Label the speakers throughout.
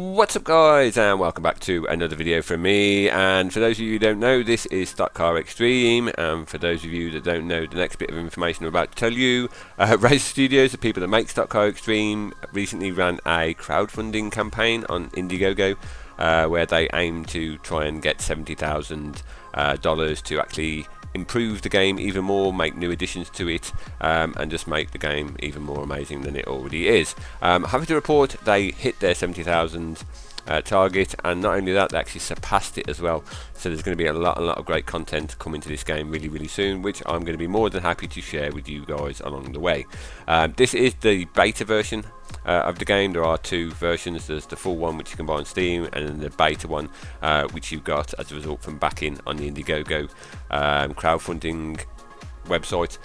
Speaker 1: What's up guys, and welcome back to another video from me. And for those of you who don't know, this is Stock Car Extreme, and for those of you that don't know, the next bit of information I'm about to tell you, Reiza Studios, the people that make Stock Car Extreme, recently ran a crowdfunding campaign on Indiegogo where they aim to try and get $70,000 to actually improve the game even more, make new additions to it, and just make the game even more amazing than it already is. Happy to report they hit their 70,000 target, and not only that, they actually surpassed it as well. So there's going to be a lot of great content coming to this game really soon, which I'm going to be more than happy to share with you guys along the way. This is the beta version of the game. There are two versions. There's the full one which you can buy on Steam, and then the beta one which you got as a result from backing on the Indiegogo crowdfunding website,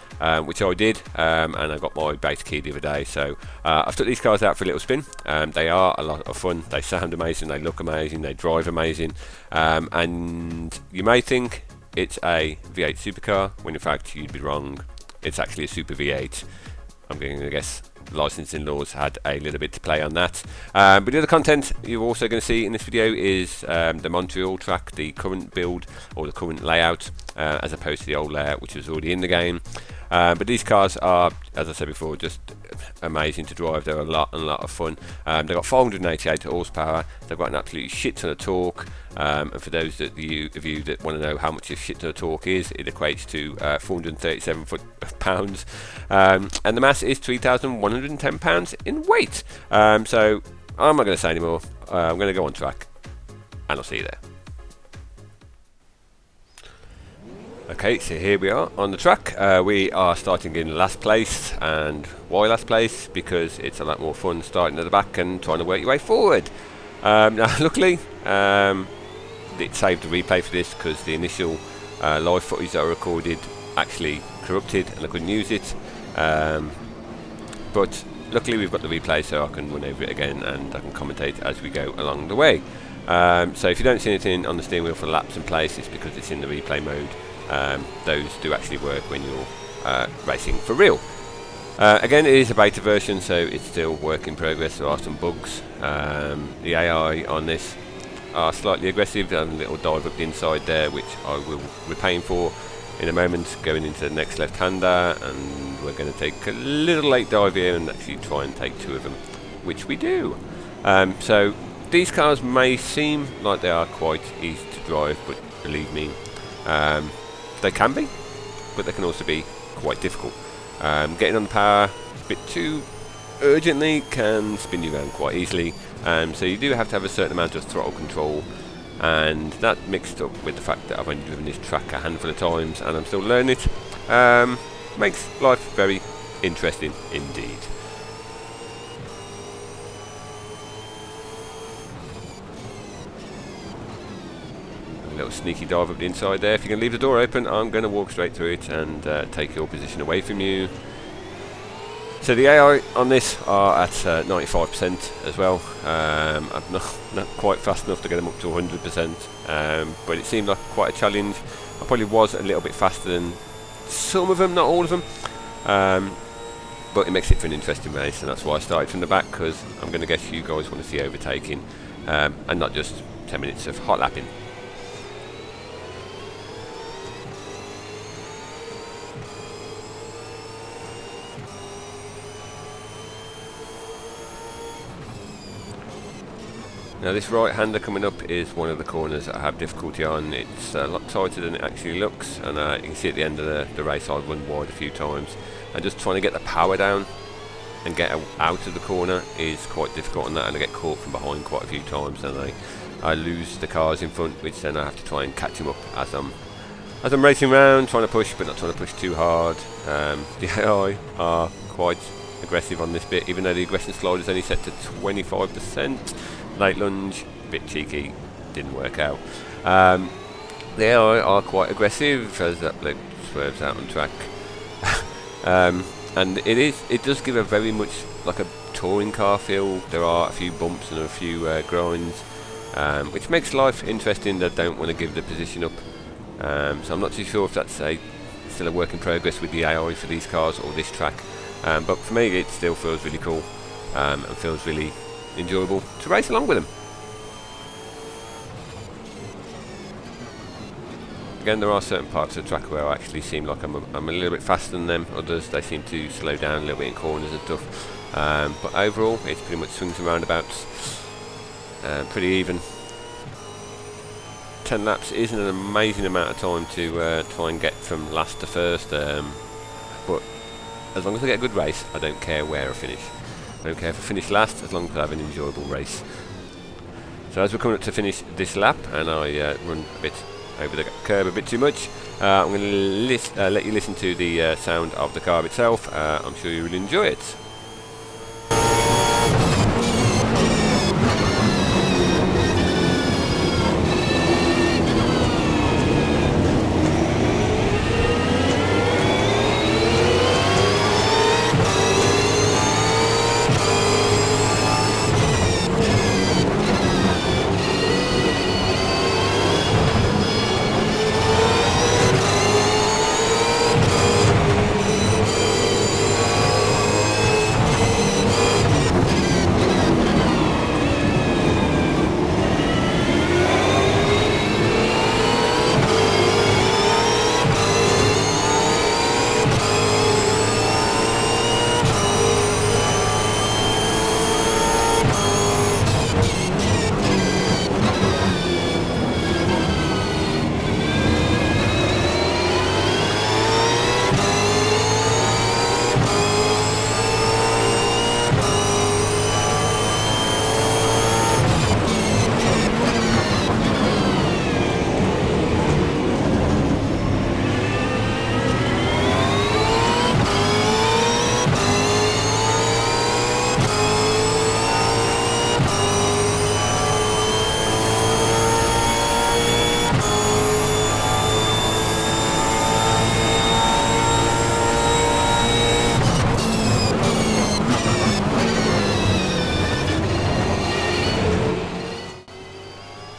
Speaker 1: which I did, and I got my beta key the other day. So I've took these cars out for a little spin. They are a lot of fun. They sound amazing, they look amazing, they drive amazing, and you may think it's a V8 supercar when in fact you'd be wrong. It's actually a Super V8. I'm going to guess licensing laws had a little bit to play on that. But the other content you're also going to see in this video is the Montreal track, the current build or the current layout, as opposed to the old layout which was already in the game. But these cars are, as I said before, just amazing to drive. They're a lot of fun. They've got 488 horsepower. They've got an absolute shit ton of torque. And for those of you that want to know how much a shit ton of torque is, it equates to 437 foot-pounds. And the mass is 3,110 pounds in weight. So I'm not going to say anymore. I'm going to go on track, and I'll see you there. Okay, so here we are on the track. We are starting in last place, and why last place? Because it's a lot more fun starting at the back and trying to work your way forward. Now, luckily, it saved the replay for this because the initial live footage that I recorded actually corrupted and I couldn't use it. But luckily we've got the replay, so I can run over it again and I can commentate as we go along the way. So if you don't see anything on the steering wheel for laps and place, it's because it's in the replay mode. Those do actually work when you're racing for real. Again, it is a beta version, so it's still work in progress. There are some bugs. The AI on this are slightly aggressive. A little dive up the inside there, which I will be paying for in a moment, going into the next left-hander, and we're going to take a little late dive here and actually try and take two of them, which we do. So these cars may seem like they are quite easy to drive, but believe me, they can be, but they can also be quite difficult. Getting on the power a bit too urgently can spin you around quite easily, so you do have to have a certain amount of throttle control, and that mixed up with the fact that I've only driven this track a handful of times and I'm still learning it, makes life very interesting indeed. A little sneaky dive up the inside there. If you can leave the door open, I'm going to walk straight through it and take your position away from you. So the AI on this are at 95% as well. I'm not quite fast enough to get them up to 100%, but it seemed like quite a challenge. I probably was a little bit faster than some of them, not all of them, but it makes it for an interesting race, and that's why I started from the back, because I'm going to guess you guys want to see overtaking, and not just 10 minutes of hot lapping. Now this right-hander coming up is one of the corners that I have difficulty on. It's a lot tighter than it actually looks, and you can see at the end of the race I've run wide a few times, and just trying to get the power down and get out of the corner is quite difficult on that, and I get caught from behind quite a few times, and I lose the cars in front, which then I have to try and catch them up as I'm racing around, trying to push but not trying to push too hard. The AI are quite aggressive on this bit, even though the aggression slider is only set to 25%. Late lunge, bit cheeky, didn't work out. The AI are quite aggressive as that bloke swerves out on track. And it does give a very much like a touring car feel. There are a few bumps and a few grinds, which makes life interesting. They don't want to give the position up. So I'm not too sure if that's still a work in progress with the AI for these cars or this track. But for me, it still feels really cool and feels really enjoyable to race along with them. Again, there are certain parts of the track where I actually seem like I'm a little bit faster than them. Others, they seem to slow down a little bit in corners and stuff. But overall, it's pretty much swings and roundabouts. Pretty even. 10 laps isn't an amazing amount of time to try and get from last to first. But as long as I get a good race, I don't care where I finish. I don't care if I finish last, as long as I have an enjoyable race. So as we're coming up to finish this lap, and I run a bit over the curb a bit too much, I'm going to let you listen to the sound of the car itself. I'm sure you will enjoy it.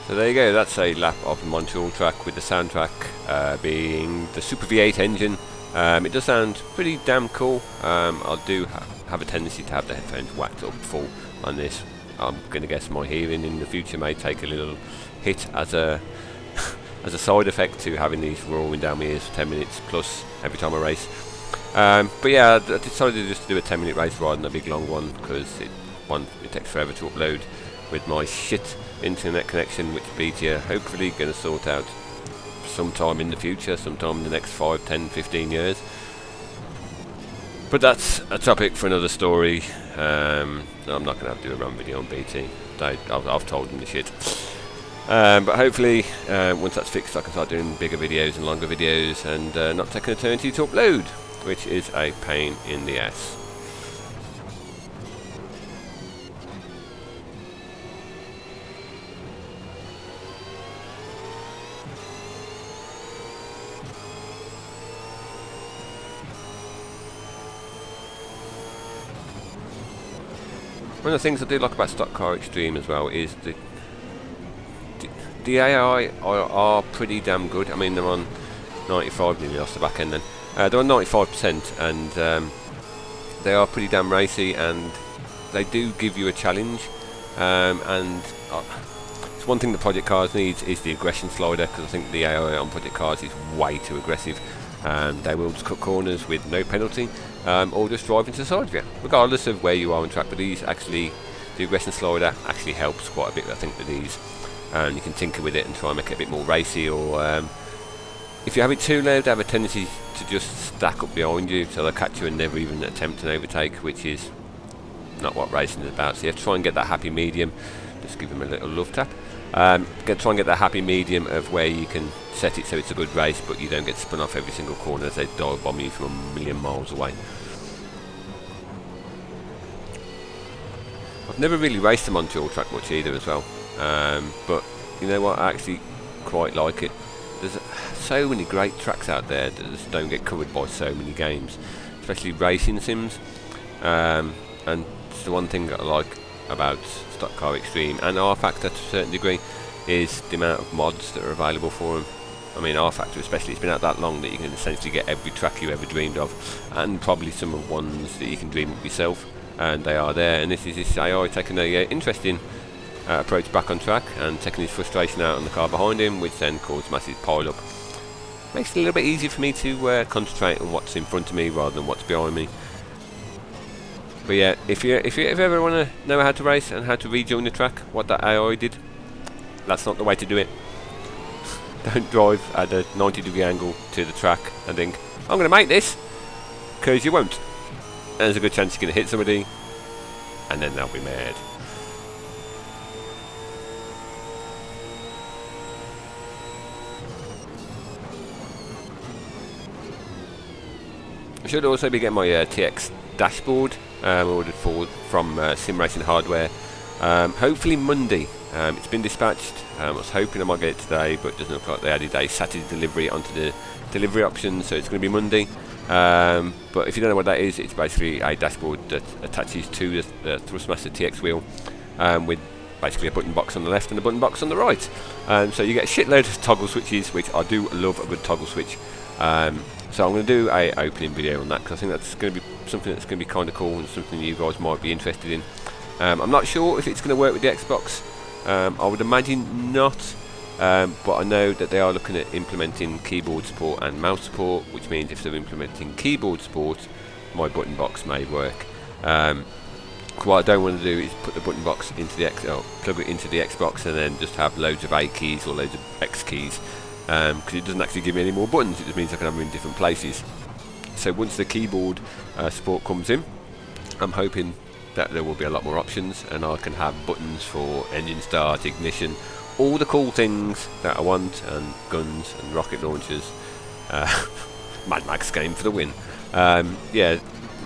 Speaker 1: So there you go, that's a lap of the Montreal track with the soundtrack being the Super V8 engine. It does sound pretty damn cool. I do have a tendency to have the headphones whacked up full on this. I'm going to guess my hearing in the future may take a little hit as a as a side effect to having these roaring down my ears for 10 minutes plus every time I race. But yeah, I decided just to do a 10-minute race rather than a big long one, because it takes forever to upload with my shit internet connection, which BT hopefully going to sort out sometime in the future, sometime in the next 5, 10, 15 years. But that's a topic for another story. I'm not going to have to do a run video on BT. I've told them the shit. But hopefully, once that's fixed, I can start doing bigger videos and longer videos, and not take an eternity to upload, which is a pain in the ass. One of the things I do like about Stock Car Extreme as well is the AI are pretty damn good. I mean, they're on 95, nearly lost the back end then. They're on 95%, and they are pretty damn racy, and they do give you a challenge. And it's one thing the Project Cars needs is the aggression slider, because I think the AI on Project Cars is way too aggressive. They will just cut corners with no penalty, or just drive into the side of you, regardless of where you are on track. But these actually, the aggression slider actually helps quite a bit, I think, with these. You can tinker with it and try and make it a bit more racy, or if you have it too low, they have a tendency to just stack up behind you, so they'll catch you and never even attempt an overtake, which is not what racing is about. So you have to try and get that happy medium. Just give them a little love tap. Try and get that happy medium of where you can set it so it's a good race, but you don't get spun off every single corner as they dive bomb you from a million miles away. I've never really raced the Montreal track much either as well, but you know what, I actually quite like it. There's so many great tracks out there that just don't get covered by so many games, especially racing sims, and it's the one thing that I like about Stock Car Extreme and R Factor to a certain degree is the amount of mods that are available for them. I mean, R Factor especially, it's been out that long that you can essentially get every track you ever dreamed of, and probably some of ones that you can dream of yourself, and they are there. And this is this AI taking a interesting approach back on track and taking his frustration out on the car behind him, which then caused massive pile up makes it a little bit easier for me to concentrate on what's in front of me rather than what's behind me. But yeah, if you ever want to know how to race and how to rejoin the track, what that AI did, that's not the way to do it. Don't drive at a 90-degree angle to the track and think, I'm going to make this, because you won't. And there's a good chance you're going to hit somebody, and then they'll be mad. I should also be getting my TX dashboard ordered from simracing hardware. Hopefully Monday. It's been dispatched. I was hoping I might get it today, but it doesn't look like they added a Saturday delivery onto the delivery option, so it's going to be Monday. But if you don't know what that is, it's basically a dashboard that attaches to the Thrustmaster TX wheel with basically a button box on the left and a button box on the right. So you get a shitload of toggle switches, which I do love a good toggle switch. So I'm going to do a opening video on that, because I think that's going to be something that's going to be kind of cool and something you guys might be interested in. I'm not sure if it's going to work with the Xbox. I would imagine not, but I know that they are looking at implementing keyboard support and mouse support, which means if they're implementing keyboard support, my button box may work. What I don't want to do is put the button box into the plug it into the Xbox and then just have loads of A keys or loads of X keys, because it doesn't actually give me any more buttons. It just means I can have them in different places. So once the keyboard support comes in, I'm hoping that there will be a lot more options, and I can have buttons for engine start, ignition, all the cool things that I want, and guns and rocket launchers. Mad Max game for the win. Yeah,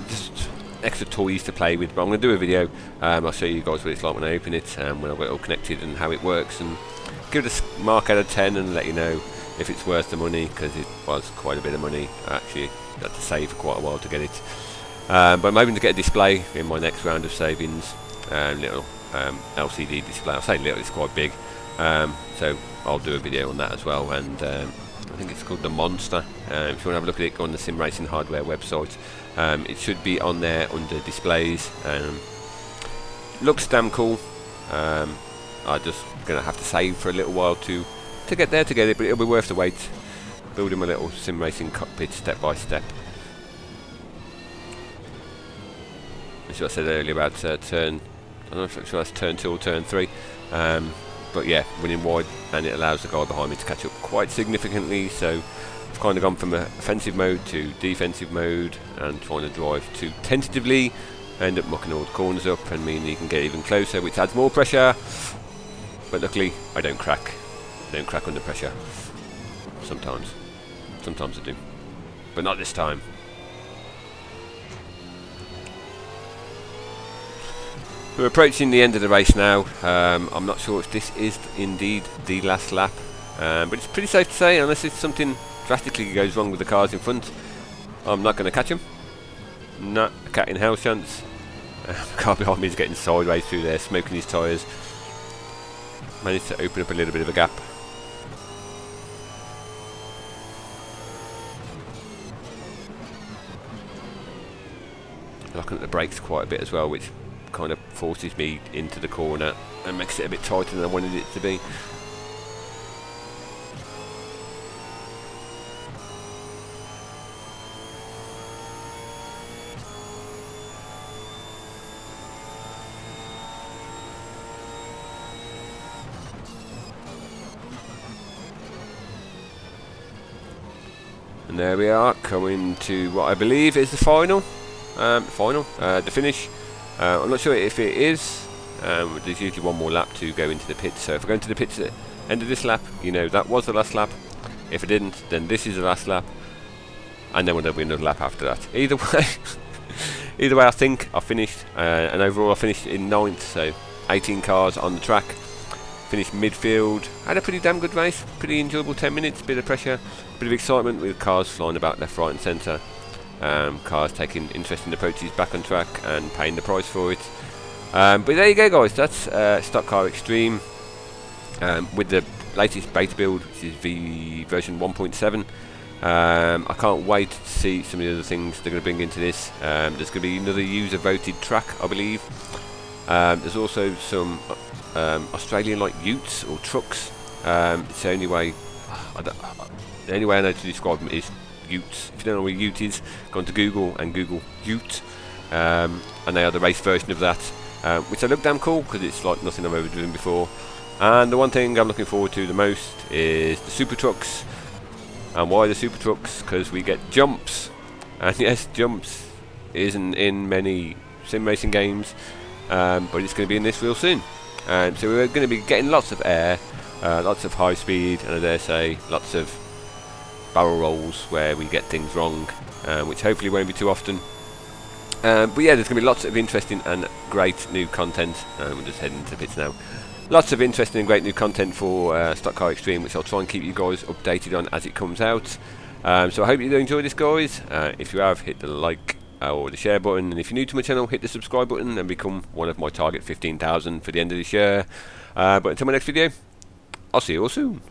Speaker 1: just extra toys to play with. But I'm going to do a video. I'll show you guys what it's like when I open it, when I've got it all connected and how it works, and give it a mark out of 10 and let you know if it's worth the money, because it was quite a bit of money. I actually had to save for quite a while to get it. But I'm hoping to get a display in my next round of savings, little LCD display. I say little, it's quite big, so I'll do a video on that as well. And I think it's called the Monster. If you want to have a look at it, go on the simracing hardware website. It should be on there under displays. Looks damn cool. I'm just gonna have to save for a little while to get there to get it, but it'll be worth the wait. Building my little simracing cockpit step by step. As I said earlier about turn, I'm not sure that's turn 2 or turn 3, but yeah, running wide, and it allows the guy behind me to catch up quite significantly. So I've kind of gone from offensive mode to defensive mode, and trying to drive too tentatively, end up mucking all the corners up, and mean you can get even closer, which adds more pressure. But luckily, I don't crack. I don't crack under pressure. Sometimes I do, but not this time. We're approaching the end of the race now. I'm not sure if this is indeed the last lap, but it's pretty safe to say, unless it's something drastically goes wrong with the cars in front, I'm not going to catch him. Not a cat in hell chance. The car behind me is getting sideways through there, smoking his tyres. Managed to open up a little bit of a gap. Locking at the brakes quite a bit as well, which kind of forces me into the corner and makes it a bit tighter than I wanted it to be. And there we are, coming to what I believe is the final. The finish. I'm not sure if it is. There's usually one more lap to go into the pits. So if I go into the pits at the end of this lap, you know that was the last lap. If I didn't, then this is the last lap, and then there'll be another lap after that. Either way, I think I finished, and overall I finished in 9th. So 18 cars on the track. Finished midfield. Had a pretty damn good race. Pretty enjoyable 10 minutes. Bit of pressure, bit of excitement with cars flying about left, right, and centre. Cars taking interesting approaches back on track and paying the price for it. But there you go, guys. That's Stock Car Extreme with the latest beta build, which is version 1.7. I can't wait to see some of the other things they're going to bring into this. There's going to be another user-voted track, I believe. There's also some Australian-like utes or trucks. It's the only way the only way I know to describe them is utes. If you don't know what a ute is, go onto Google and Google ute, and they are the race version of that, which I look damn cool because it's like nothing I've ever driven before. And the one thing I'm looking forward to the most is the super trucks. And why the super trucks? Because we get jumps, and yes, jumps isn't in many sim racing games, but it's going to be in this real soon. So we're going to be getting lots of air, lots of high speed, and I dare say lots of barrel rolls where we get things wrong, which hopefully won't be too often. But yeah, there's going to be lots of interesting and great new content. We're just heading to bits now. Lots of interesting and great new content for Stock Car Extreme, which I'll try and keep you guys updated on as it comes out. So I hope you do enjoy this, guys. If you have, hit the like or the share button, and if you're new to my channel, hit the subscribe button and become one of my target 15,000 for the end of this year. But until my next video, I'll see you all soon.